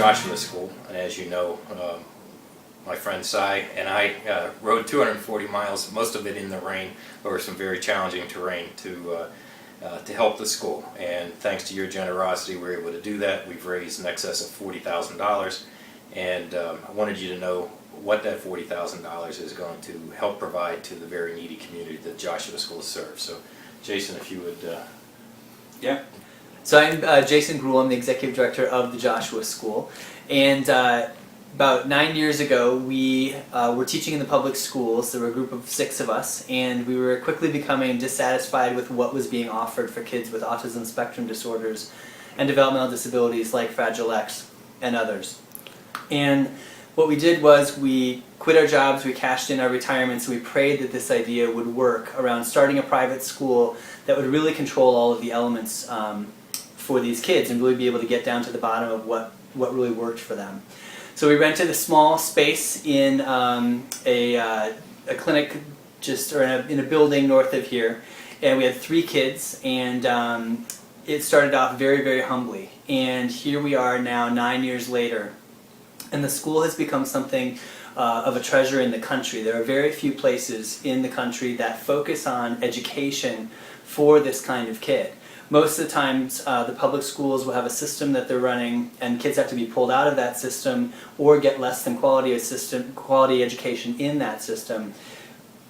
Joshua School. And as you know, my friend Cy and I rode 240 miles, most of it in the rain, over some very challenging terrain to help the school. And thanks to your generosity, we were able to do that. We've raised in excess of $40,000, and I wanted you to know what that $40,000 is going to help provide to the very needy community that Joshua School serves. So, Jason, if you would... Yeah. So I'm Jason Gruhl. I'm the Executive Director of the Joshua School. And about 9 years ago, we were teaching in the public schools. There were a group of 6 of us, and we were quickly becoming dissatisfied with what was being offered for kids with autism spectrum disorders and developmental disabilities like Fragile X and others. And what we did was we quit our jobs, we cashed in our retirements, and we prayed that this idea would work around starting a private school that would really control all of the elements for these kids and really be able to get down to the bottom of what really worked for them. So we rented a small space in a clinic in a building north of here, and we had 3 kids, and it started off very, very humbly. And here we are now 9 years later, and the school has become something of a treasure in the country. There are very few places in the country that focus on education for this kind of kid. Most of the times the public schools will have a system that they're running, and kids have to be pulled out of that system or get less than quality education in that system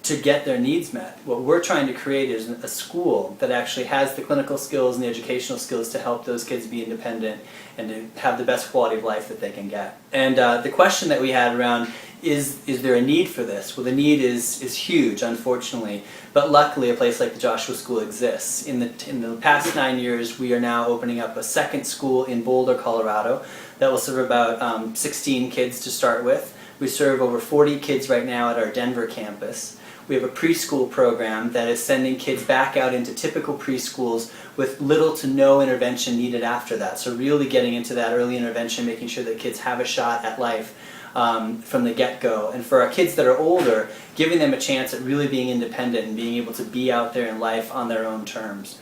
to get their needs met. What we're trying to create is a school that actually has the clinical skills and the educational skills to help those kids be independent and to have the best quality of life that they can get. And the question that we had around is there a need for this? Well, the need is huge, unfortunately, but luckily a place like the Joshua School exists. In the past 9 years, we are now opening up a second school in Boulder, Colorado that will serve about 16 kids to start with. We serve over 40 kids right now at our Denver campus. We have a preschool program that is sending kids back out into typical preschools with little to no intervention needed after that. So really getting into that early intervention, making sure that kids have a shot at life from the get-go. And for our kids that are older, giving them a chance at really being independent and being able to be out there in life on their own terms.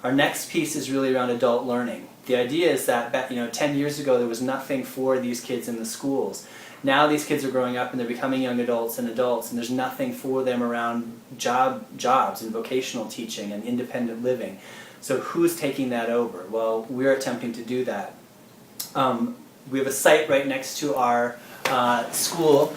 Our next piece is really around adult learning. The idea is that 10 years ago there was nothing for these kids in the schools. Now these kids are growing up and they're becoming young adults, and there's nothing for them around jobs and vocational teaching and independent living. So who's taking that over? Well, we're attempting to do that. We have a site right next to our school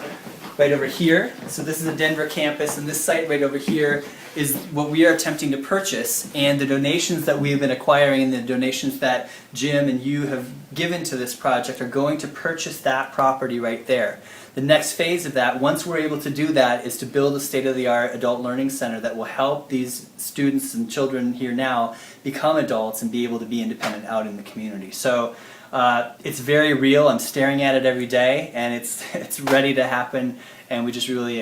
right over here. So this is a Denver campus, and this site right over here is what we are attempting to purchase, and the donations that we've been acquiring and the donations that Jim and you have given to this project are going to purchase that property right there. The next phase of that, once we're able to do that, is to build a state-of-the-art adult learning center that will help these students and children here now become adults and be able to be independent out in the community. So it's very real. I'm staring at it every day, and it's ready to happen, and we just really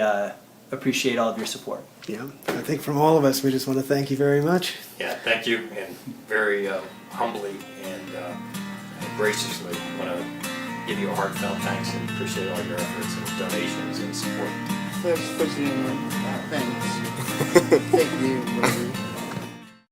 appreciate all of your support. Yeah, I think from all of us, we just want to thank you very much. Yeah, thank you, and very humbly and graciously want to give you a heartfelt thanks and appreciate all your efforts and donations and support. Thanks for doing that. Thanks. Thank you, Marie.